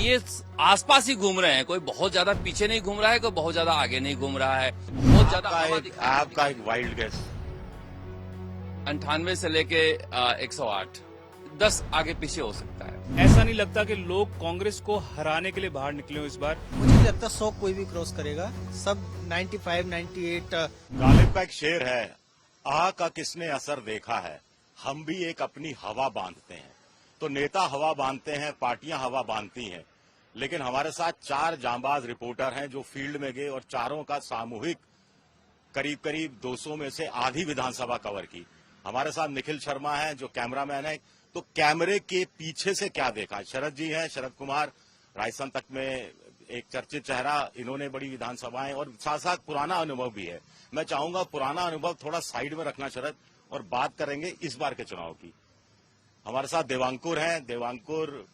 ये आसपास ही घूम रहे हैं, कोई बहुत ज्यादा पीछे नहीं घूम रहा है, कोई बहुत ज्यादा आगे नहीं घूम रहा है। बहुत ज्यादा आपका एक वाइल्ड गेस। 98 से लेके 108, 10 आगे पीछे हो सकता है। ऐसा नहीं लगता कि लोग कांग्रेस को हराने के लिए बाहर निकले हो इस बार? मुझे नहीं लगता 100 कोई भी क्रॉस करेगा। सब 95, 98। गालिब का एक शेर है, आह का किसने असर देखा है, हम भी एक अपनी हवा बांधते हैं। तो नेता हवा बांधते हैं, पार्टियां हवा बांधती हैं, लेकिन हमारे साथ 4 जांबाज रिपोर्टर हैं जो फील्ड में गए और चारों का सामूहिक करीब करीब 200 में से आधी विधानसभा कवर की। हमारे साथ निखिल शर्मा है जो कैमरामैन है। तो कैमरे के पीछे से क्या देखा? शरद जी हैं, शरद कुमार, राजस्थान तक में एक चर्चित चेहरा, इन्होंने बड़ी विधानसभाएं और साथ साथ पुराना अनुभव भी है। मैं चाहूंगा पुराना अनुभव थोड़ा साइड में रखना शरद, और बात करेंगे इस बार के चुनाव की। हमारे साथ देवांकुर हैं, देवांकुर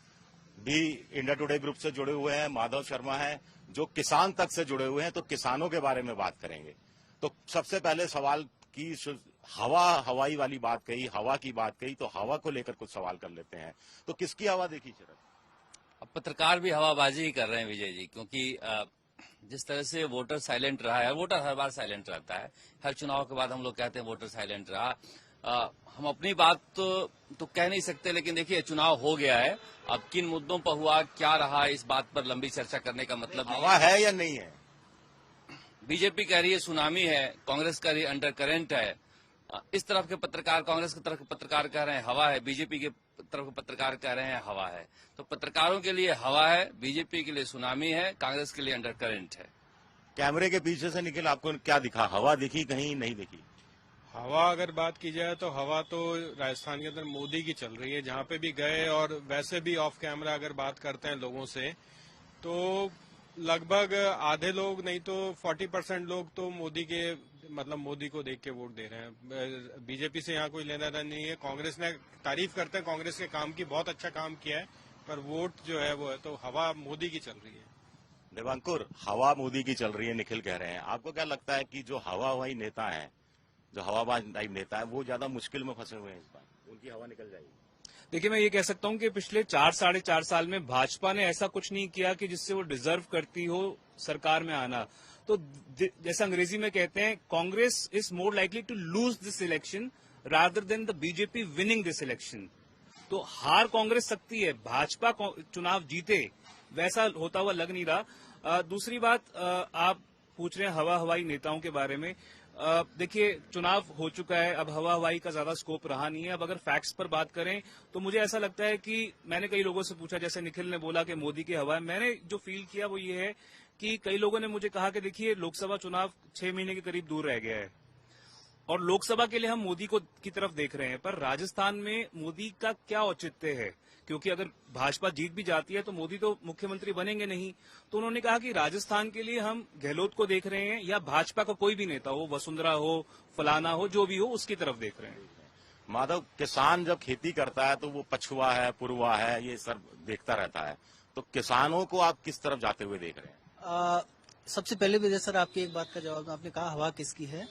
भी इंडिया टुडे ग्रुप से जुड़े हुए हैं, माधव शर्मा हैं जो किसान तक से जुड़े हुए हैं, तो किसानों के बारे में बात करेंगे। तो सबसे पहले सवाल की हवाई वाली बात कही, हवा की बात कही, तो हवा को लेकर कुछ सवाल कर लेते हैं। तो किसकी हवा देखी शरद? अब पत्रकार भी हवाबाजी ही कर रहे हैं विजय जी, क्योंकि जिस तरह से वोटर साइलेंट रहा है, वोटर हर बार साइलेंट रहता है, हर चुनाव के बाद हम लोग कहते हैं वोटर साइलेंट रहा। हम अपनी बात तो कह नहीं सकते, लेकिन देखिए चुनाव हो गया है, अब किन मुद्दों पर हुआ, क्या रहा, इस बात पर लंबी चर्चा करने का मतलब नहीं हवा है या नहीं है? बीजेपी कह रही है सुनामी है, कांग्रेस कह रही है अंडर करंट है। इस तरफ के पत्रकार, कांग्रेस की तरफ के पत्रकार कह रहे हैं हवा है, बीजेपी के तरफ के पत्रकार कह रहे हैं हवा है। तो पत्रकारों के लिए हवा है, बीजेपी के लिए सुनामी है, कांग्रेस के लिए अंडर करंट है। कैमरे के पीछे से निखिल आपको क्या दिखा? हवा दिखी, कहीं नहीं दिखी? हवा अगर बात की जाए तो हवा तो राजस्थान के अंदर मोदी की चल रही है, जहां पे भी गए, और वैसे भी ऑफ कैमरा अगर बात करते हैं लोगों से तो लगभग आधे लोग नहीं तो 40% लोग तो मोदी के मतलब मोदी को देख के वोट दे रहे हैं। बीजेपी से यहाँ कोई लेना देना नहीं है। कांग्रेस ने तारीफ करते हैं कांग्रेस के काम की, बहुत अच्छा काम किया है, पर वोट जो है वो है तो हवा मोदी की चल रही है। देवांकुर, हवा मोदी की चल रही है, निखिल कह रहे हैं। आपको क्या लगता है कि जो हवाई नेता है, जो हवाबाज टाइप नेता है, वो ज्यादा मुश्किल में फंसे हुए हैं इस बार, उनकी हवा निकल जाएगी? देखिए, मैं ये कह सकता हूं कि पिछले 4-4.5 साल में भाजपा ने ऐसा कुछ नहीं किया कि जिससे वो डिजर्व करती हो सरकार में आना। तो जैसे अंग्रेजी में कहते हैं, Congress is more likely to lose this election rather than the BJP winning this election. तो हार कांग्रेस सकती है, भाजपा चुनाव जीते वैसा होता हुआ लग नहीं रहा। दूसरी बात, आप पूछ रहे हैं हवाई नेताओं के बारे में। देखिए, चुनाव हो चुका है, अब हवाई का ज्यादा स्कोप रहा नहीं है। अब अगर फैक्ट्स पर बात करें तो मुझे ऐसा लगता है कि मैंने कई लोगों से पूछा, जैसे निखिल ने बोला कि मोदी की हवा है, मैंने जो फील किया वो ये है कि कई लोगों ने मुझे कहा कि देखिए लोकसभा चुनाव 6 महीने के करीब दूर रह गया है और लोकसभा के लिए हम मोदी की तरफ देख रहे हैं, पर राजस्थान में मोदी का क्या औचित्य है, क्योंकि अगर भाजपा जीत भी जाती है तो मोदी तो मुख्यमंत्री बनेंगे नहीं। तो उन्होंने कहा कि राजस्थान के लिए हम गहलोत को देख रहे हैं, या भाजपा का कोई भी नेता हो, वसुंधरा हो, फलाना हो, जो भी हो, उसकी तरफ देख रहे हैं। माधव, किसान जब खेती करता है तो वो पछुआ है, पुरवा है, ये सब देखता रहता है। तो किसानों को आप किस तरफ जाते हुए देख रहे हैं? सबसे पहले विजय सर, आपकी एक बात का जवाब, आपने कहा हवा किसकी है,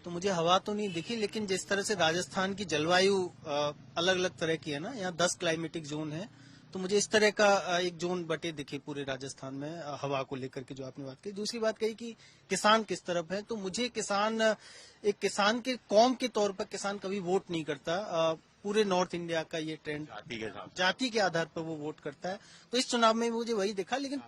तो मुझे हवा तो नहीं दिखी, लेकिन जिस तरह से राजस्थान की जलवायु अलग अलग तरह की है ना, यहाँ 10 क्लाइमेटिक जोन है, तो मुझे इस तरह का एक जोन बटे दिखे पूरे राजस्थान में हवा को लेकर के, जो आपने बात की। दूसरी बात कही कि किसान किस तरफ है, तो मुझे एक किसान के कौम के तौर पर किसान कभी वोट नहीं करता। पूरे नॉर्थ इंडिया का ये ट्रेंड जाति के आधार पर वो वोट करता है, तो इस चुनाव में मुझे वही दिखा। लेकिन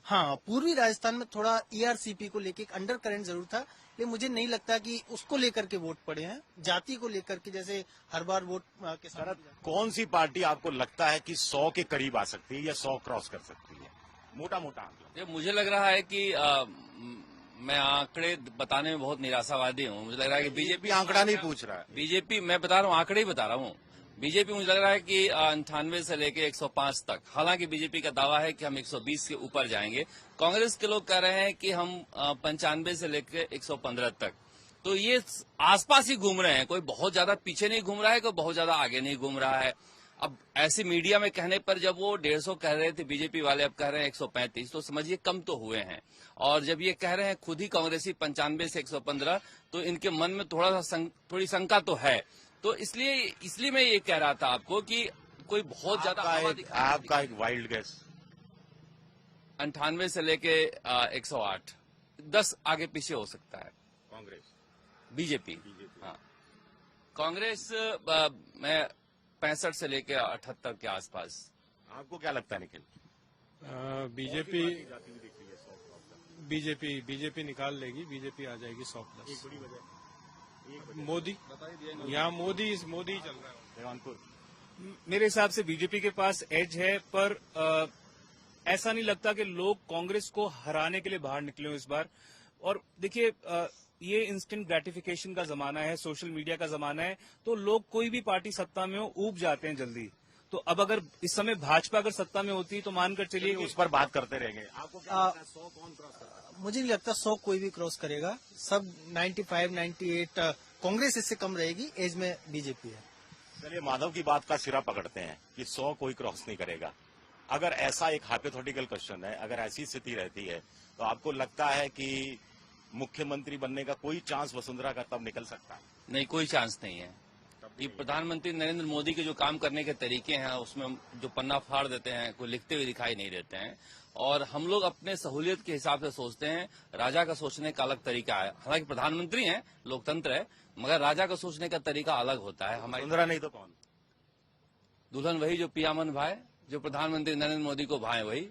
पूर्वी राजस्थान में थोड़ा ईआरसीपी को लेकर एक अंडर करंट जरूर था, लेकिन मुझे नहीं लगता कि उसको लेकर के वोट पड़े हैं, जाति को लेकर के जैसे हर बार वोट के साथ। कौन सी पार्टी आपको लगता है कि 100 के करीब आ सकती है या 100 क्रॉस कर सकती है? मोटा आंकड़ा। मुझे लग रहा है कि मैं आंकड़े बताने में बहुत निराशावादी हूँ। मुझे लग रहा है कि बीजेपी आंकड़ा नहीं पूछ रहा है, बीजेपी, मैं बता रहा हूँ, आंकड़े ही बता रहा हूँ। बीजेपी, मुझे लग रहा है कि 98 से लेके 105 तक, हालांकि बीजेपी का दावा है कि हम 120 के ऊपर जाएंगे। कांग्रेस के लोग कह रहे हैं कि हम 95 से लेके 115 तक। तो ये आसपास ही घूम रहे हैं, कोई बहुत ज्यादा पीछे नहीं घूम रहा है, कोई बहुत ज्यादा आगे नहीं घूम रहा है। अब ऐसे मीडिया में कहने पर, जब वो 150 कह रहे थे बीजेपी वाले, अब कह रहे हैं 135, तो समझिए कम तो हुए हैं। और जब ये कह रहे हैं खुद ही कांग्रेसी 95 से 115, तो इनके मन में थोड़ी शंका तो है। तो इसलिए मैं ये कह रहा था आपको कि कोई बहुत ज्यादा आपका एक वाइल्ड गेस। 98 से लेके 108, 10 आगे पीछे हो सकता है। कांग्रेस, बीजेपी, हाँ। कांग्रेस मैं 65 से लेके 78 के आसपास। आपको क्या लगता है निखिल? बीजेपी निकाल लेगी, बीजेपी आ जाएगी 100+। मोदी, यहाँ मोदी चल रहा है। देवानपुर, मेरे हिसाब से बीजेपी के पास एज है, पर ऐसा नहीं लगता कि लोग कांग्रेस को हराने के लिए बाहर निकले हो इस बार। और देखिए, ये इंस्टेंट ग्रेटिफिकेशन का जमाना है, सोशल मीडिया का जमाना है, तो लोग कोई भी पार्टी सत्ता में हो ऊब जाते हैं जल्दी। तो अब अगर इस समय भाजपा अगर सत्ता में होती तो मानकर चलिए उस पर बात करते रहेंगे। आपको क्या लगता है 100 कौन क्रॉस करता है? मुझे नहीं लगता 100 कोई भी क्रॉस करेगा। सब 95, 98 कांग्रेस इससे कम रहेगी, एज में बीजेपी है। चलिए माधव की बात का सिरा पकड़ते हैं कि 100 कोई क्रॉस नहीं करेगा। अगर ऐसा एक हाइपोथेटिकल क्वेश्चन है, अगर ऐसी स्थिति रहती है तो आपको लगता है कि मुख्यमंत्री बनने का कोई चांस वसुंधरा का तब निकल सकता है? नहीं, कोई चांस नहीं है। ये प्रधानमंत्री नरेंद्र मोदी के जो काम करने के तरीके हैं, उसमें जो पन्ना फाड़ देते हैं, कोई लिखते हुए दिखाई नहीं देते हैं। और हम लोग अपने सहूलियत के हिसाब से सोचते हैं। राजा का सोचने का अलग तरीका है। हालांकि प्रधानमंत्री हैं, लोकतंत्र है, मगर राजा का सोचने का तरीका अलग होता है। हमारी वसुंधरा नहीं तो कौन? दुल्हन वही जो पियामन भाई, जो प्रधानमंत्री नरेंद्र मोदी को भाए वही।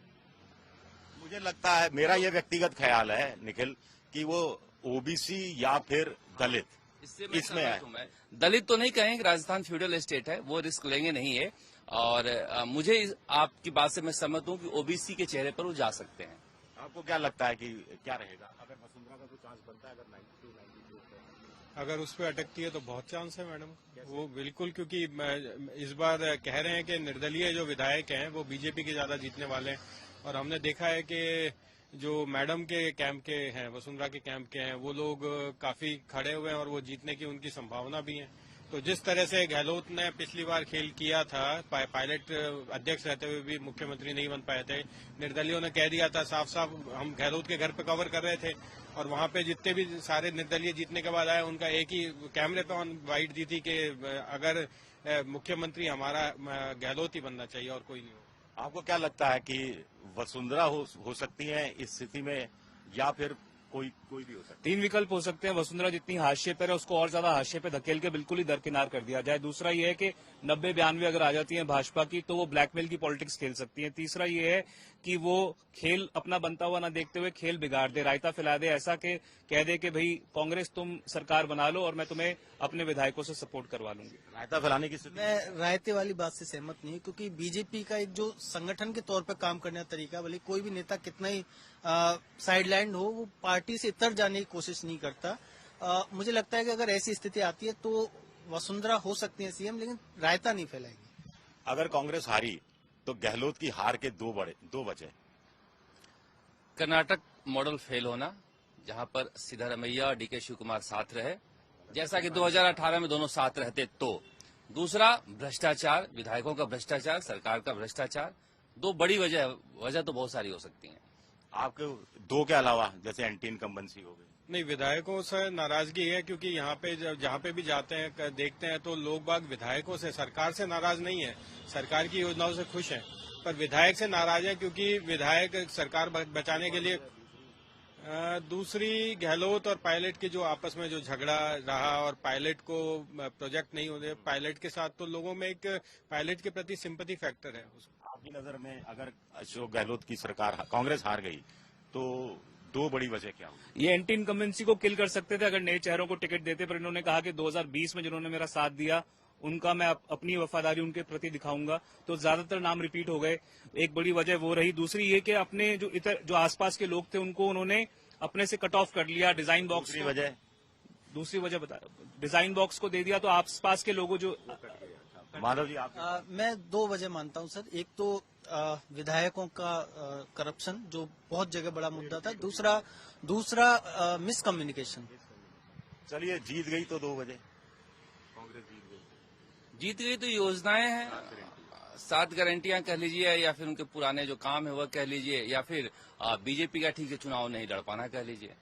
मुझे लगता है, मेरा ये व्यक्तिगत ख्याल है निखिल, कि वो ओबीसी या फिर दलित इसमें है। दलित तो नहीं कहेंगे, राजस्थान फ्यूडल स्टेट है, वो रिस्क लेंगे नहीं है। और मुझे आपकी बात से मैं सहमत हूं कि ओबीसी के चेहरे पर वो जा सकते हैं। आपको क्या लगता है कि क्या रहेगा अगर वसुंधरा का कोई चांस बनता है? अगर 92, 92 अगर उस पर अटकती है तो बहुत चांस है मैडम, वो बिल्कुल। क्योंकि इस बार कह रहे हैं कि निर्दलीय जो विधायक हैं वो बीजेपी के ज्यादा जीतने वाले हैं। और हमने देखा है कि जो मैडम के कैंप के हैं, वसुंधरा के कैंप के हैं, वो लोग काफी खड़े हुए हैं और वो जीतने की उनकी संभावना भी है। तो जिस तरह से गहलोत ने पिछली बार खेल किया था, पायलट अध्यक्ष रहते हुए भी मुख्यमंत्री नहीं बन पाए थे, निर्दलीयों ने कह दिया था साफ साफ, हम गहलोत के घर पे कवर कर रहे थे और वहां पे जितने भी सारे निर्दलीय जीतने के बाद आए, उनका एक ही कैमरे पे ऑन बाइट दी थी कि अगर मुख्यमंत्री हमारा गहलोत ही बनना चाहिए और कोई नहीं हो। आपको क्या लगता है कि वसुंधरा हो सकती है इस स्थिति में, या फिर कोई भी हो सकता है? 3 विकल्प हो सकते हैं। वसुंधरा जितनी हाशिए पर है, उसको और ज्यादा हाशिए पे धकेल के बिल्कुल ही दरकिनार कर दिया जाए। दूसरा ये है कि 90-92 अगर आ जाती है भाजपा की, तो वो ब्लैकमेल की पॉलिटिक्स खेल सकती है। तीसरा ये है कि वो खेल अपना बनता हुआ ना देखते हुए खेल बिगाड़ दे, रायता फैला दे, ऐसा कि कह दे कि भाई कांग्रेस तुम सरकार बना लो और मैं तुम्हें अपने विधायकों से सपोर्ट करवा लूंगी। रायता फैलाने की स्थिति? मैं रायते वाली बात से सहमत नहीं हूँ, क्योंकि बीजेपी का एक जो संगठन के तौर पर काम करने का तरीका, भले कोई भी नेता कितना ही साइडलाइन हो, वो पार्टी से इतर जाने की कोशिश नहीं करता। मुझे लगता है कि अगर ऐसी स्थिति आती है तो वसुंधरा हो सकती है सीएम, लेकिन रायता नहीं फैलाएगी। अगर कांग्रेस हारी तो गहलोत की हार के दो वजह। कर्नाटक मॉडल फेल होना, जहां पर सिद्धारमैया और डीके शिव कुमार साथ रहे, जैसा कि 2018 में दोनों साथ रहते तो। दूसरा भ्रष्टाचार, विधायकों का भ्रष्टाचार, सरकार का भ्रष्टाचार। 2 बड़ी वजह तो बहुत सारी हो सकती हैं। आपके 2 के अलावा जैसे एंटी इनकम्बेंसी हो गई? नहीं, विधायकों से नाराजगी है, क्योंकि यहाँ पे जहाँ पे भी जाते हैं देखते हैं तो लोग बाग विधायकों से, सरकार से नाराज नहीं है, सरकार की योजनाओं से खुश हैं, पर विधायक से नाराज है, क्योंकि विधायक सरकार बचाने के लिए। दूसरी, गहलोत और पायलट के जो आपस में जो झगड़ा रहा और पायलट को प्रोजेक्ट नहीं होने, पायलट के साथ तो लोगों में एक पायलट के प्रति सिंपैथी फैक्टर है। आपकी नजर में अगर अशोक गहलोत की सरकार, कांग्रेस हार गई तो 2 बड़ी वजह क्या होगी? ये एंटी इनकम्बेंसी को किल कर सकते थे अगर नए चेहरों को टिकट देते, पर इन्होंने कहा कि 2020 में जिन्होंने मेरा साथ दिया उनका मैं अपनी वफादारी उनके प्रति दिखाऊंगा, तो ज्यादातर नाम रिपीट हो गए। एक बड़ी वजह वो रही। दूसरी ये कि अपने जो आसपास के लोग थे उनको उन्होंने अपने से कट ऑफ कर लिया। डिजाइन बॉक्स, दूसरी वजह बता, डिजाइन बॉक्स को दे दिया तो आसपास के लोगों जो। माधव जी, आप? मैं 2 वजह मानता हूँ सर। एक तो विधायकों का करप्शन, जो बहुत जगह बड़ा मुद्दा था। दूसरा मिसकम्युनिकेशन। चलिए, जीत गई तो 2 वजह। कांग्रेस जीत गई तो योजनाएं हैं, 7 गारंटियां कह लीजिए, या फिर उनके पुराने जो काम है वह कह लीजिए, या फिर बीजेपी का ठीक से चुनाव नहीं लड़ पाना कह लीजिए।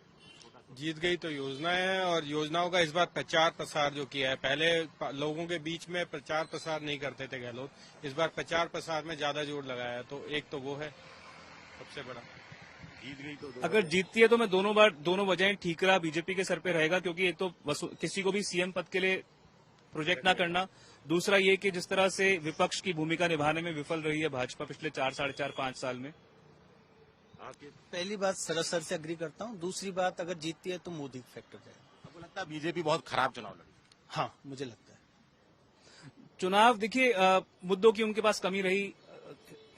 जीत गई तो योजनाएं हैं, और योजनाओं का इस बार प्रचार प्रसार जो किया है, पहले लोगों के बीच में प्रचार प्रसार नहीं करते थे गहलोत, इस बार प्रचार प्रसार में ज्यादा जोर लगाया है, तो एक तो वो है सबसे बड़ा। जीत गई तो अगर जीतती है तो मैं दोनों वजह ठीकरा बीजेपी के सर पे रहेगा, क्योंकि एक तो किसी को भी सीएम पद के लिए प्रोजेक्ट ना करना, दूसरा ये कि जिस तरह से विपक्ष की भूमिका निभाने में विफल रही है भाजपा पिछले 4, साढ़े 4, 5 साल में। पहली बात सर से अग्री करता हूँ। दूसरी बात, अगर जीतती है तो मोदी फैक्टर रहेगा। आपको लगता है बीजेपी बहुत खराब चुनाव लड़ी? हाँ, मुझे लगता है। चुनाव देखिए, मुद्दों की उनके पास कमी रही,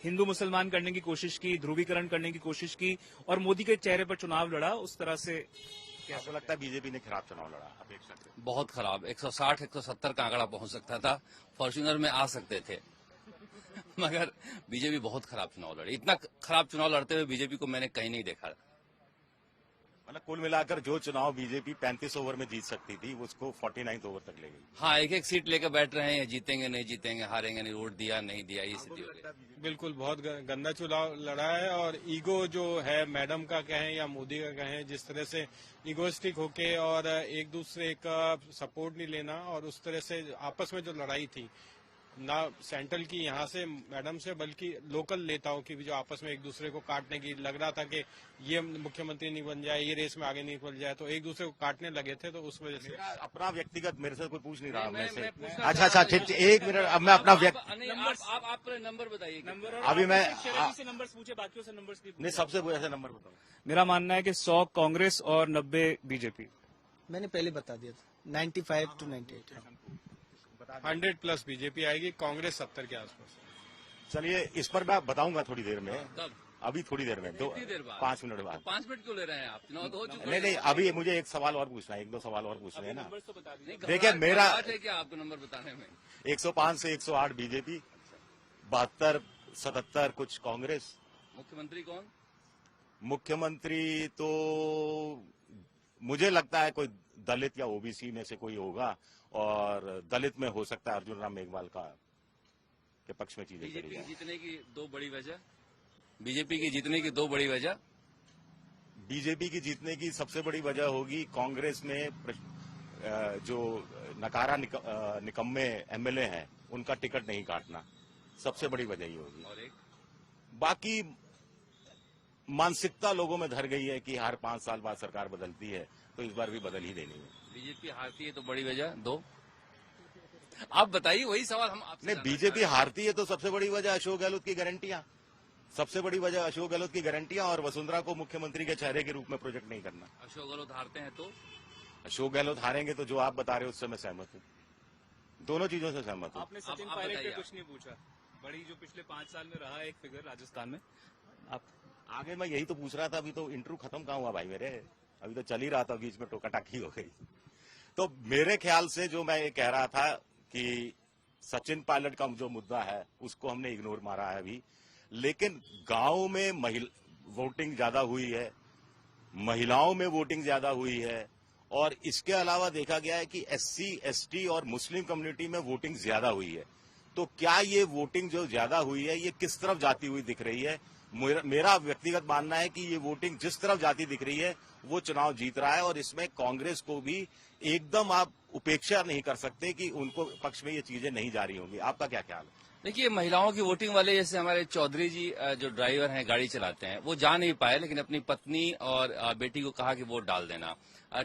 हिंदू मुसलमान करने की कोशिश की, ध्रुवीकरण करने की कोशिश की, और मोदी के चेहरे पर चुनाव लड़ा। उस तरह से आपको लगता है बीजेपी ने खराब चुनाव लड़ा अपेक्षाकृत? बहुत खराब, 160 170 का आंकड़ा पहुंच सकता था, फॉर्च्यूनर में आ सकते थे, मगर बीजेपी बहुत खराब चुनाव लड़ी। इतना खराब चुनाव लड़ते हुए बीजेपी को मैंने कहीं नहीं देखा। मतलब कुल मिलाकर जो चुनाव बीजेपी 35 ओवर में जीत सकती थी उसको 49 ओवर तक ले गई। हाँ, एक एक सीट लेकर बैठ रहे हैं, जीतेंगे नहीं जीतेंगे, हारेंगे नहीं, वोट दिया नहीं दिया, ये स्थिति हो गई। बिल्कुल बहुत गंदा चुनाव लड़ा है। और ईगो जो है, मैडम का कहें या मोदी का कहें, जिस तरह से इगोस्टिक होके और एक दूसरे का सपोर्ट नहीं लेना, और उस तरह से आपस में जो लड़ाई थी, ना सेंट्रल की यहाँ से मैडम से, बल्कि लोकल नेताओं की भी, जो आपस में एक दूसरे को काटने की, लग रहा था कि ये मुख्यमंत्री नहीं बन जाए, ये रेस में आगे नहीं निकल जाए, तो एक दूसरे को काटने लगे थे। तो उस वजह से अपना व्यक्तिगत मेरे से कोई पूछ नहीं रहा। मैं मैं पूछना अच्छा अच्छा ठीक, एक मिनट। अब मैं अपना आप नंबर बताइए। अभी मैं से नंबर पूछे, बाकियों से नंबर नहीं, सबसे ऐसे नंबर बताओ। मेरा मानना है कि 100 कांग्रेस और 90 बीजेपी। मैंने पहले बता दिया था, 95 to 98। 100+ बीजेपी आएगी, कांग्रेस 70 के आसपास। चलिए, इस पर मैं बताऊंगा थोड़ी देर में। कब? अभी थोड़ी देर में, कितनी देर बाद? 5 मिनट बाद। 5 मिनट क्यों ले रहे हैं आप? चुनाव तो हो चुका नहीं नहीं, अभी मुझे एक सवाल और पूछना है, 1-2 सवाल और पूछने हैं ना। नहीं, देखिए, मेरा घबराहट है क्या आपको नंबर बताने में? 105 से 108 बीजेपी, 72 77 कुछ कांग्रेस। मुख्यमंत्री कौन? मुख्यमंत्री तो मुझे लगता है कोई दलित या ओबीसी में से कोई होगा, और दलित में हो सकता है अर्जुन राम मेघवाल का के पक्ष में चीजें बीजेपी करी की जाए। जीतने की दो बड़ी वजह, बीजेपी की जीतने की दो बड़ी वजह। बीजेपी की जीतने की सबसे बड़ी वजह होगी कांग्रेस में जो नकारा निकम्मे एमएलए हैं उनका टिकट नहीं काटना, सबसे बड़ी वजह ही होगी। और एक बाकी मानसिकता लोगों में धर गई है कि हर 5 साल बाद सरकार बदलती है, तो इस बार भी बदल ही देनी है। बीजेपी हारती है तो बड़ी वजह दो, आप बताइए, वही सवाल हम आपसे नहीं, जानना बीजेपी चाह रहे हैं। हारती है तो सबसे बड़ी वजह अशोक गहलोत की गारंटियां, सबसे बड़ी वजह अशोक गहलोत की गारंटियां, और वसुंधरा को मुख्यमंत्री के चेहरे के रूप में प्रोजेक्ट नहीं करना। अशोक गहलोत हारते हैं तो अशोक गहलोत हारेंगे तो जो आप बता रहे हो उससे मैं सहमत हूँ, दोनों चीजों से सहमत हूँ। आपने सचिन आप पायलट बताइए पे कुछ नहीं पूछा, बड़ी जो पिछले 5 साल में रहा एक फिगर राजस्थान में। आप आगे मैं यही तो पूछ रहा था, अभी तो इंटरव्यू खत्म कहाँ हुआ भाई मेरे, अभी तो चल ही रहा था, बीच में टोकाटाकी हो गई। तो मेरे ख्याल से जो मैं ये कह रहा था कि सचिन पायलट का जो मुद्दा है उसको हमने इग्नोर मारा है अभी, लेकिन गांव में वोटिंग ज्यादा हुई है, महिलाओं में वोटिंग ज्यादा हुई है, और इसके अलावा देखा गया है कि एससी एसटी और मुस्लिम कम्युनिटी में वोटिंग ज्यादा हुई है। तो क्या ये वोटिंग जो ज्यादा हुई है ये किस तरफ जाती हुई दिख रही है? मेरा व्यक्तिगत मानना है कि ये वोटिंग जिस तरफ जाती दिख रही है वो चुनाव जीत रहा है, और इसमें कांग्रेस को भी एकदम आप उपेक्षा नहीं कर सकते कि उनको पक्ष में ये चीजें नहीं जा रही होंगी। आपका क्या ख्याल है? देखिए, महिलाओं की वोटिंग वाले जैसे हमारे चौधरी जी जो ड्राइवर हैं, गाड़ी चलाते हैं, वो जा नहीं पाए, लेकिन अपनी पत्नी और बेटी को कहा कि वोट डाल देना।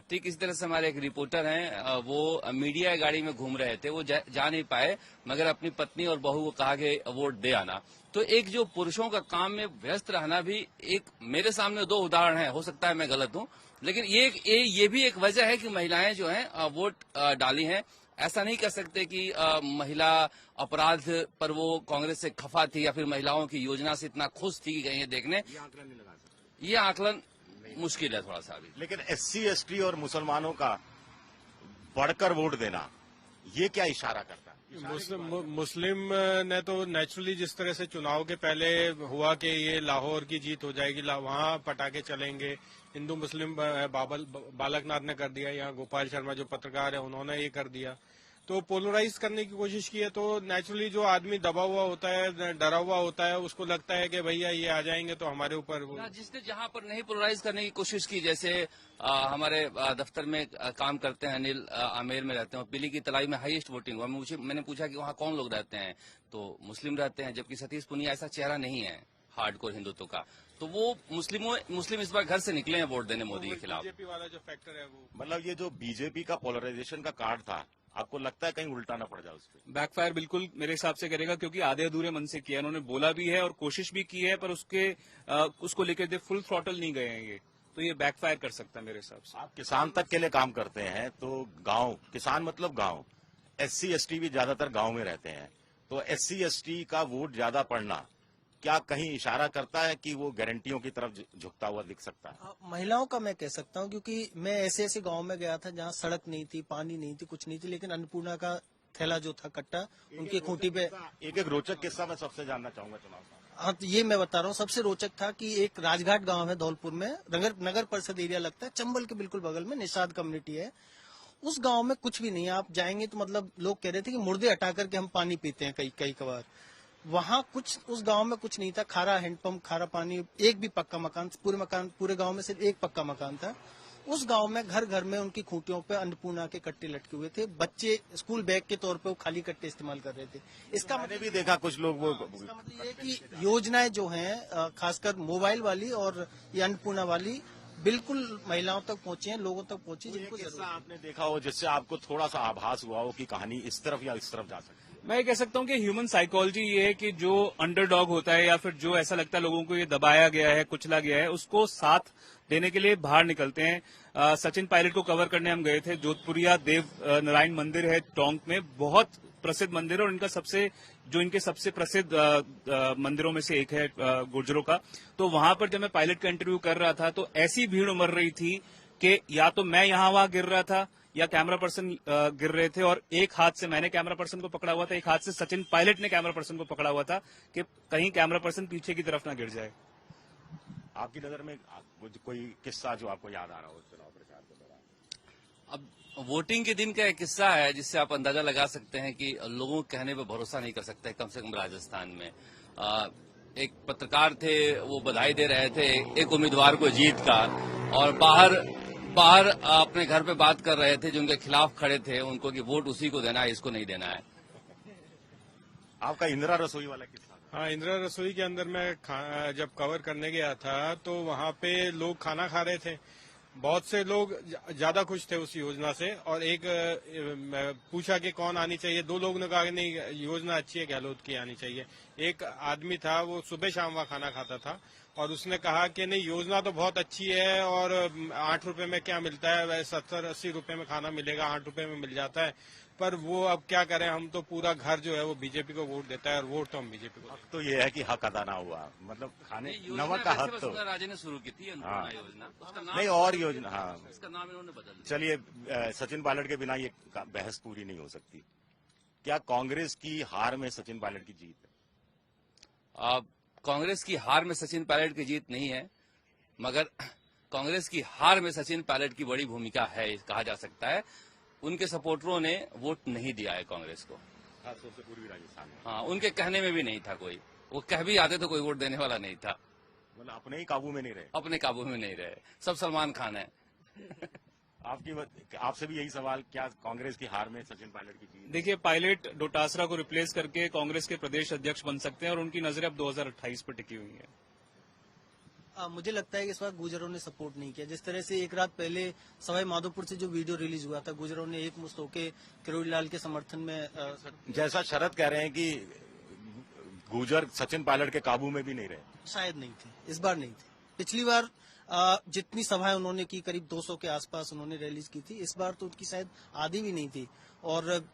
ठीक इस तरह से हमारे एक रिपोर्टर हैं, वो मीडिया गाड़ी में घूम रहे थे, वो जा नहीं पाए, मगर अपनी पत्नी और बहू को कहा कि वोट दे आना। तो एक जो पुरुषों का काम में व्यस्त रहना भी एक, मेरे सामने 2 उदाहरण है, हो सकता है मैं गलत हूं, लेकिन ये भी एक वजह है कि महिलाएं जो हैं वोट डाली हैं। ऐसा नहीं कह सकते कि महिला अपराध पर वो कांग्रेस से खफा थी या फिर महिलाओं की योजना से इतना खुश थी कि गई है देखने। ये आंकलन नहीं लगा सकते, ये आकलन मुश्किल है थोड़ा सा अभी। लेकिन एससी एसटी और मुसलमानों का बढ़कर वोट देना ये क्या इशारा करता है? मुस्लिम ने तो नेचुरली, जिस तरह से चुनाव के पहले हुआ कि ये लाहौर की जीत हो जाएगी, वहां पटाखे चलेंगे, हिंदू मुस्लिम बालकनाथ ने कर दिया, यहाँ गोपाल शर्मा जो पत्रकार है उन्होंने ये कर दिया, तो पोलराइज करने की कोशिश की है। तो नेचुरली जो आदमी दबा हुआ होता है, डरा हुआ होता है, उसको लगता है कि भैया ये आ जाएंगे तो हमारे ऊपर। जिसने जहां पर नहीं पोलराइज करने की कोशिश की, जैसे हमारे दफ्तर में काम करते हैं अनिल, आमेर में रहते हैं, पिली की तलाई में हाईएस्ट वोटिंग हुआ। मैंने पूछा कि वहां कौन लोग रहते हैं, तो मुस्लिम रहते हैं, जबकि सतीश पुनिया ऐसा चेहरा नहीं है, हार्डकोर हिंदुत्व का। तो वो मुस्लिम इस बार घर से निकले हैं वोट देने मोदी के खिलाफ। बीजेपी वाला जो फैक्टर है वो मतलब ये जो बीजेपी का पोलराइजेशन का कार्ड था, आपको लगता है कहीं उल्टा ना पड़ जाए उस पर? बैकफायर बिल्कुल मेरे हिसाब से करेगा, क्योंकि आधे अधूरे मन से किया, उन्होंने बोला भी है और कोशिश भी की है, पर उसको लेकर फुल थ्रॉटल नहीं गए हैं ये, तो ये बैकफायर कर सकता है मेरे हिसाब से। आप किसान तक के लिए काम करते हैं, तो गांव, किसान मतलब गांव, SC ST भी ज्यादातर गांव में रहते हैं, तो SC ST का वोट ज्यादा पड़ना क्या कहीं इशारा करता है कि वो गारंटियों की तरफ झुकता हुआ दिख सकता है? महिलाओं का मैं कह सकता हूँ, क्योंकि मैं ऐसे गांव में गया था जहाँ सड़क नहीं थी, पानी नहीं थी, कुछ नहीं थी, लेकिन अन्नपूर्णा का थैला जो था कट्टा उनकी खूंटी पे। एक रोचक किस्सा मैं सबसे जानना चाहूंगा चुनाव का। हाँ, तो ये मैं बता रहा हूँ, सबसे रोचक था कि एक राजघाट गांव है धौलपुर में, नगर परिषद एरिया लगता है, चंबल के बिल्कुल बगल में निषाद कम्युनिटी है। उस गांव में कुछ भी नहीं है, आप जाएंगे तो मतलब लोग कह रहे थे कि मुर्दे हटा करके हम पानी पीते हैं कई कबार। वहाँ कुछ, उस गांव में कुछ नहीं था, खारा हैंडपंप, खारा पानी, एक भी पक्का मकान, पूरे गांव में सिर्फ एक पक्का मकान था। उस गांव में घर घर में उनकी खूंटियों पे अन्नपूर्णा के कट्टे लटके हुए थे, बच्चे स्कूल बैग के तौर पे वो खाली कट्टे इस्तेमाल कर रहे थे। इसका मैंने भी देखा कुछ लोग वो इसका मतलब ये कि योजनाएं जो हैं खासकर मोबाइल वाली और ये अन्नपूर्णा वाली बिल्कुल महिलाओं तक पहुंची हैं, लोगों तक पहुंची जिनको किस्सा जरूरत है। आपने देखा हो जिससे आपको थोड़ा सा आभास हुआ हो कि कहानी इस तरफ या इस तरफ जा सकती है? मैं ये कह सकता हूँ कि ह्यूमन साइकोलॉजी ये है कि जो अंडरडॉग होता है या फिर जो ऐसा लगता है लोगों को ये दबाया गया है, कुचला गया है, उसको साथ देने के लिए बाहर निकलते हैं। सचिन पायलट को कवर करने हम गए थे। जोधपुरिया देव नारायण मंदिर है टोंक में, बहुत प्रसिद्ध मंदिर है और इनके सबसे प्रसिद्ध मंदिरों में से एक है गुर्जरों का। तो वहां पर जब मैं पायलट का इंटरव्यू कर रहा था तो ऐसी भीड़ उमड़ रही थी कि या तो मैं यहाँ वहां गिर रहा था या कैमरा पर्सन गिर रहे थे, और एक हाथ से मैंने कैमरा पर्सन को पकड़ा हुआ था, एक हाथ से सचिन पायलट ने कैमरा पर्सन को पकड़ा हुआ था कि कहीं कैमरा पर्सन पीछे की तरफ ना गिर जाए। आपकी नजर में कोई किस्सा जो आपको याद आ रहा हो चुनाव प्रचार के दौरान? अब वोटिंग के दिन का एक किस्सा है जिससे आप अंदाजा लगा सकते हैं कि लोगों के कहने पर भरोसा नहीं कर सकते, कम से कम राजस्थान में। एक पत्रकार थे, वो बधाई दे रहे थे एक उम्मीदवार को जीत का, और बाहर अपने घर पे बात कर रहे थे जो उनके खिलाफ खड़े थे उनको कि वोट उसी को देना है, इसको नहीं देना है। आपका इंदिरा रसोई वाला किस्सा? हाँ, इंदिरा रसोई के अंदर मैं जब कवर करने गया था तो वहाँ पे लोग खाना खा रहे थे। बहुत से लोग ज्यादा खुश थे उस योजना से, और एक पूछा कि कौन आनी चाहिए, दो लोगों ने कहा कि नहीं योजना अच्छी है, गहलोत की आनी चाहिए। एक आदमी था वो सुबह शाम वहाँ खाना खाता था और उसने कहा कि नहीं योजना तो बहुत अच्छी है, और 8 रुपए में क्या मिलता है, वह 70-80 रुपए में खाना मिलेगा, 8 रुपए में मिल जाता है। पर वो अब क्या करें, हम तो पूरा घर जो है वो बीजेपी को वोट देता है, और वोट तो हम बीजेपी को। तो ये है कि हक अदा ना हुआ, मतलब खाने योजना नमक का वैसे हक तो वसुंधरा राजे ने शुरू की थी, अन्नपूर्णा योजना। उसका नाम नहीं, और योजना, हाँ उसका नाम इन्होंने बदल दिया। चलिए, सचिन पायलट के बिना ये बहस पूरी नहीं हो सकती। क्या कांग्रेस की हार में सचिन पायलट की जीत है? कांग्रेस की हार में सचिन पायलट की जीत नहीं है, मगर कांग्रेस की हार में सचिन पायलट की बड़ी भूमिका है, कहा जा सकता है। उनके सपोर्टरों ने वोट नहीं दिया है कांग्रेस को, खासतौर से पूर्वी राजस्थान में। हाँ, उनके कहने में भी नहीं था कोई, वो कह भी आते तो कोई वोट देने वाला नहीं था। मतलब अपने ही काबू में नहीं रहे। अपने काबू में नहीं रहे, सब सलमान खान है। आपसे भी यही सवाल, क्या कांग्रेस की हार में सचिन पायलट की जीत? देखिए, पायलट डोटासरा को रिप्लेस करके कांग्रेस के प्रदेश अध्यक्ष बन सकते हैं और उनकी नजरें अब 2028 पर टिकी हुई हैं। मुझे लगता है कि इस बार गुजरों ने सपोर्ट नहीं किया। जिस तरह से एक रात पहले सवाई माधोपुर से जो वीडियो रिलीज हुआ था, गुजरों ने एक मुश्त होके किरोड़ी लाल के समर्थन में जैसा शरद कह रहे हैं कि गुजर सचिन पायलट के काबू में भी नहीं रहे। शायद नहीं थे, इस बार नहीं थे। पिछली बार जितनी सभाएं उन्होंने की, करीब 200 के आसपास उन्होंने रैलीज की थी, इस बार तो उनकी शायद आधी भी नहीं थी, और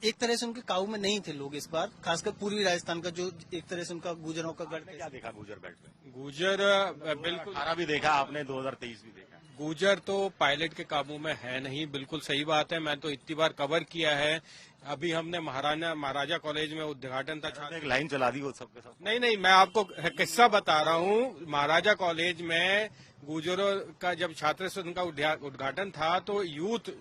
एक तरह से उनके काबू में नहीं थे लोग इस बार, खासकर पूर्वी राजस्थान का जो एक तरह से उनका गुजरों का गढ़। क्या देखा गुजर बेल्ट में? गुजर बिल्कुल 2018 भी देखा आपने, 2023 भी देखा। गुजर तो पायलट के काबू में है नहीं, बिल्कुल सही बात है। मैं तो इतनी बार कवर किया है। अभी हमने महाराजा कॉलेज में उद्घाटन था, एक लाइन चला दी वो सबके सब। नहीं, मैं आपको किस्सा बता रहा हूँ। महाराजा कॉलेज में गुजरों का जब छात्र संघ का उद्घाटन था तो यूथ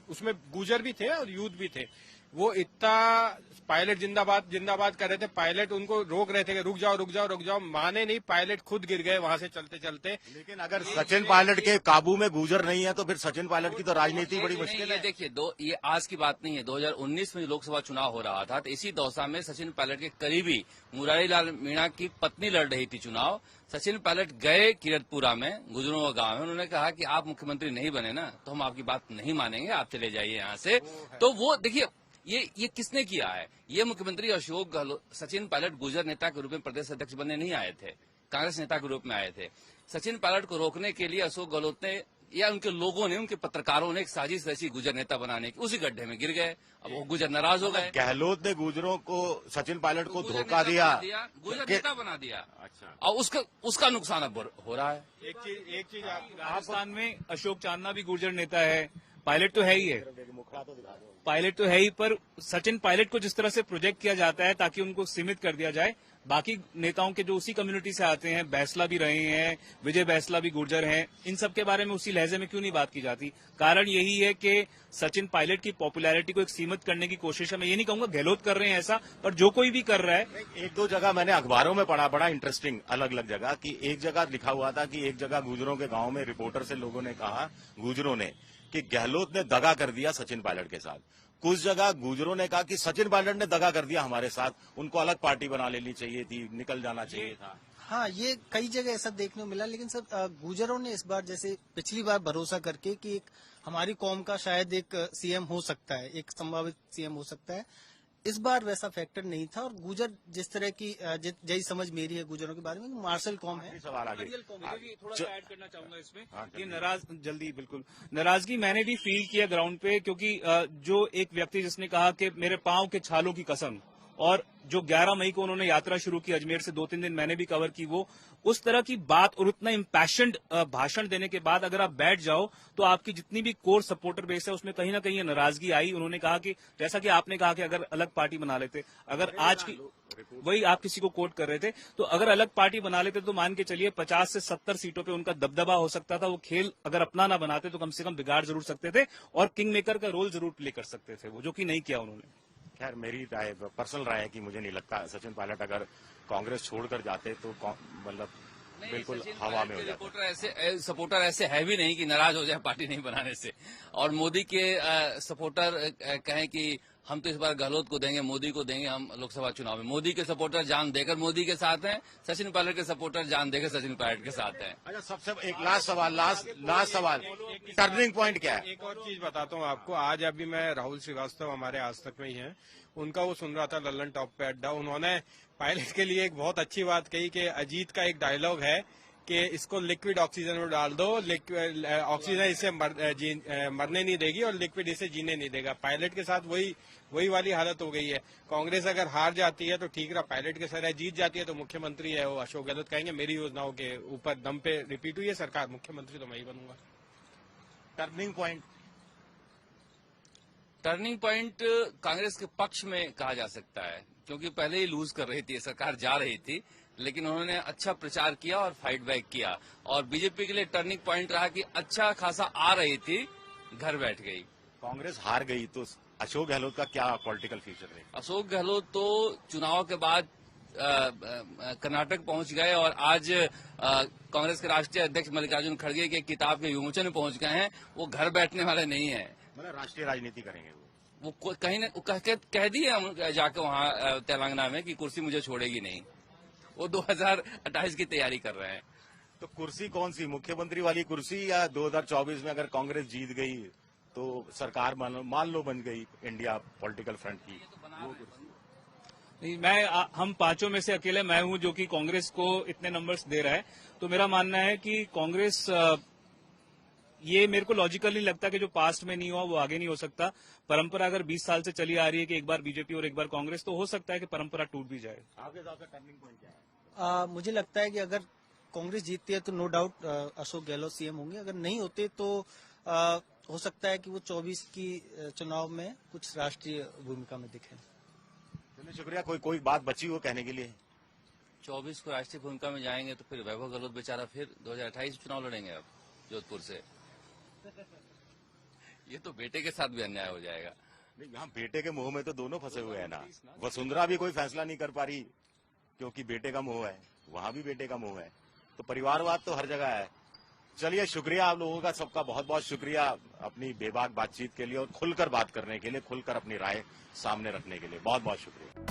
उसमें गुजर भी थे और यूथ भी थे। वो इतना पायलट जिंदाबाद जिंदाबाद कर रहे थे, पायलट उनको रोक रहे थे कि रुक जाओ रुक जाओ रुक जाओ, माने नहीं, पायलट खुद गिर गए वहां से चलते चलते। लेकिन अगर सचिन पायलट के काबू में गुजर नहीं है तो फिर सचिन पायलट की तो राजनीति बड़ी मुश्किल ये है। देखिए, ये आज की बात नहीं है। 2019 में लोकसभा चुनाव हो रहा था, तो इसी दौसा में सचिन पायलट के करीबी मुरारी लाल मीणा की पत्नी लड़ रही थी चुनाव। सचिन पायलट गए किरतपुरा में, गुजरों का गांव है, उन्होंने कहा कि आप मुख्यमंत्री नहीं बने ना तो हम आपकी बात नहीं मानेंगे, आप चले जाइए यहाँ से। तो वो देखिए, ये किसने किया है? ये मुख्यमंत्री अशोक गहलोत, सचिन पायलट गुर्जर नेता के रूप में प्रदेश अध्यक्ष बनने नहीं आए थे, कांग्रेस नेता के रूप में आए थे। सचिन पायलट को रोकने के लिए अशोक गहलोत ने या उनके लोगों ने, उनके पत्रकारों ने एक साजिश रची गुर्जर नेता बनाने की, उसी गड्ढे में गिर गए। अब वो गुर्जर नाराज हो गए, गहलोत ने गुजरों को, सचिन पायलट को धोखा दिया, गुर्जर नेता बना दिया। अच्छा, और उसका नुकसान अब हो रहा है। एक चीज राजस्थान में अशोक चांदना भी गुर्जर नेता है, पायलट तो है ही है, पायलट तो है ही, पर सचिन पायलट को जिस तरह से प्रोजेक्ट किया जाता है ताकि उनको सीमित कर दिया जाए, बाकी नेताओं के जो उसी कम्युनिटी से आते हैं, बैसला भी रहे हैं, विजय बैसला भी गुर्जर हैं, इन सब के बारे में उसी लहजे में क्यों नहीं बात की जाती? कारण यही है कि सचिन पायलट की पॉपुलैरिटी को एक सीमित करने की कोशिश है। मैं ये नहीं कहूंगा गहलोत कर रहे हैं ऐसा, पर जो कोई भी कर रहा है। एक दो जगह मैंने अखबारों में पढ़ा, बड़ा इंटरेस्टिंग, अलग अलग जगह कि एक जगह लिखा हुआ था कि एक जगह गुजरों के गांव में रिपोर्टर से लोगों ने कहा, गुजरों ने, कि गहलोत ने दगा कर दिया सचिन पायलट के साथ। कुछ जगह गुजरों ने कहा कि सचिन पायलट ने दगा कर दिया हमारे साथ, उनको अलग पार्टी बना लेनी चाहिए थी, निकल जाना चाहिए था। हाँ, ये कई जगह ऐसा देखने को मिला, लेकिन सर गुर्जरों ने इस बार जैसे पिछली बार भरोसा करके कि एक हमारी कौम का शायद एक सीएम हो सकता है, एक संभावित सीएम हो सकता है, इस बार वैसा फैक्टर नहीं था। और गुर्जर जिस तरह की जय समझ मेरी है गुर्जरों के बारे में, मार्शल कौम है, सवाल आगे थोड़ा सा ऐड करना चाहूंगा इसमें। ये जल्दी बिल्कुल नाराजगी मैंने भी फील किया ग्राउंड पे, क्योंकि जो एक व्यक्ति जिसने कहा कि मेरे पांव के छालों की कसम, और जो 11 मई को उन्होंने यात्रा शुरू की अजमेर से, 2-3 दिन मैंने भी कवर की, वो उस तरह की बात और उतना इम्पैशन्ड भाषण देने के बाद अगर आप बैठ जाओ तो आपकी जितनी भी कोर सपोर्टर बेस है उसमें कहीं ना कहीं नाराजगी आई। उन्होंने कहा कि जैसा कि आपने कहा कि अगर अलग पार्टी बना लेते, अगर आज की वही आप किसी को कोट कर रहे थे, तो अगर अलग पार्टी बना लेते तो मान के चलिए 50 से 70 सीटों पे उनका दबदबा हो सकता था। वो खेल अगर अपना ना बनाते तो कम से कम बिगाड़ जरूर सकते थे और किंग मेकर का रोल जरूर प्ले कर सकते थे, वो जो कि नहीं किया उन्होंने। खैर, मेरी राय, पर्सनल राय है कि मुझे नहीं लगता सचिन पायलट अगर कांग्रेस छोड़कर जाते तो मतलब बिल्कुल हवा में हो जाता। सपोर्टर ऐसे है भी नहीं कि नाराज हो जाए पार्टी नहीं बनाने से। और मोदी के सपोर्टर कहें कि हम तो इस बार गहलोत को देंगे, मोदी को देंगे हम लोकसभा चुनाव में, मोदी के सपोर्टर जान देकर मोदी के साथ हैं, सचिन पायलट के सपोर्टर जान देकर सचिन पायलट के साथ हैं। अच्छा, सबसे एक लास्ट सवाल, टर्निंग पॉइंट क्या है? एक और चीज बताता हूँ आपको। आज अभी मैं राहुल श्रीवास्तव हमारे आज तक में ही हैं, उनका वो सुन रहा था लल्लन टॉप पे अड्डा। उन्होंने पायलट के लिए एक बहुत अच्छी बात कही कि अजीत का एक डायलॉग है कि इसको लिक्विड ऑक्सीजन में डाल दो, लिक्विड ऑक्सीजन इसे मरने नहीं देगी और लिक्विड इसे जीने नहीं देगा। पायलट के साथ वही वाली हालत हो गई है। कांग्रेस अगर हार जाती है तो ठीक रहा, पायलट के सर है, जीत जाती है तो मुख्यमंत्री है वो अशोक गहलोत कहेंगे मेरी योजनाओं के ऊपर दम पे रिपीट हुई है सरकार, मुख्यमंत्री तो मैं ही बनूंगा। टर्निंग पॉइंट कांग्रेस के पक्ष में कहा जा सकता है, क्योंकि पहले ही लूज कर रही थी, सरकार जा रही थी, लेकिन उन्होंने अच्छा प्रचार किया और फाइट बैक किया। और बीजेपी के लिए टर्निंग पॉइंट रहा कि अच्छा खासा आ रही थी, घर बैठ गई। कांग्रेस हार गई तो अशोक गहलोत का क्या पॉलिटिकल फ्यूचर रहेगा? अशोक गहलोत तो चुनाव के बाद कर्नाटक पहुंच गए और आज कांग्रेस के राष्ट्रीय अध्यक्ष मल्लिकार्जुन खड़गे की किताब के विमोचन में पहुंच गए हैं। वो घर बैठने वाले नहीं है, मतलब राष्ट्रीय राजनीति करेंगे वो कहीं न कह दिए हम जाके वहां तेलंगाना में कि कुर्सी मुझे छोड़ेगी नहीं। वो 2028 की तैयारी कर रहे हैं। तो कुर्सी कौन सी, मुख्यमंत्री वाली कुर्सी, या 2024 में अगर कांग्रेस जीत गई तो सरकार मान लो बन गई इंडिया पॉलिटिकल फ्रंट की? नहीं, हम पांचों में से अकेले मैं हूं जो कि कांग्रेस को इतने नंबर्स दे रहा है। तो मेरा मानना है कि कांग्रेस, ये मेरे को लॉजिकल नहीं लगता कि जो पास्ट में नहीं हुआ वो आगे नहीं हो सकता। परंपरा अगर 20 साल से चली आ रही है कि एक बार बीजेपी और एक बार कांग्रेस, तो हो सकता है कि परंपरा टूट भी जाए। आपके हिसाब से टर्निंग पॉइंट क्या है? मुझे लगता है कि अगर कांग्रेस जीतती है तो no doubt Ashok Gehlot CM होंगे, अगर नहीं होते तो हो सकता है कि वो 24 की चुनाव में कुछ राष्ट्रीय भूमिका में दिखे। चलिए, शुक्रिया। कोई बात बची हो कहने के लिए? 24 को राष्ट्रीय भूमिका में जाएंगे तो फिर वैभव गहलोत बेचारा फिर 2028 चुनाव लड़ेंगे अब जोधपुर से। ये तो बेटे के साथ भी अन्याय हो जाएगा। नहीं, यहाँ बेटे के मोह में तो दोनों फंसे हुए हैं ना। वसुंधरा भी कोई फैसला नहीं कर पा रही क्योंकि बेटे का मोह है, वहां भी बेटे का मोह है, तो परिवारवाद तो हर जगह है। चलिए, शुक्रिया आप लोगों का, सबका बहुत बहुत शुक्रिया अपनी बेबाक बातचीत के लिए और खुलकर बात करने के लिए, खुलकर अपनी राय सामने रखने के लिए। बहुत बहुत शुक्रिया।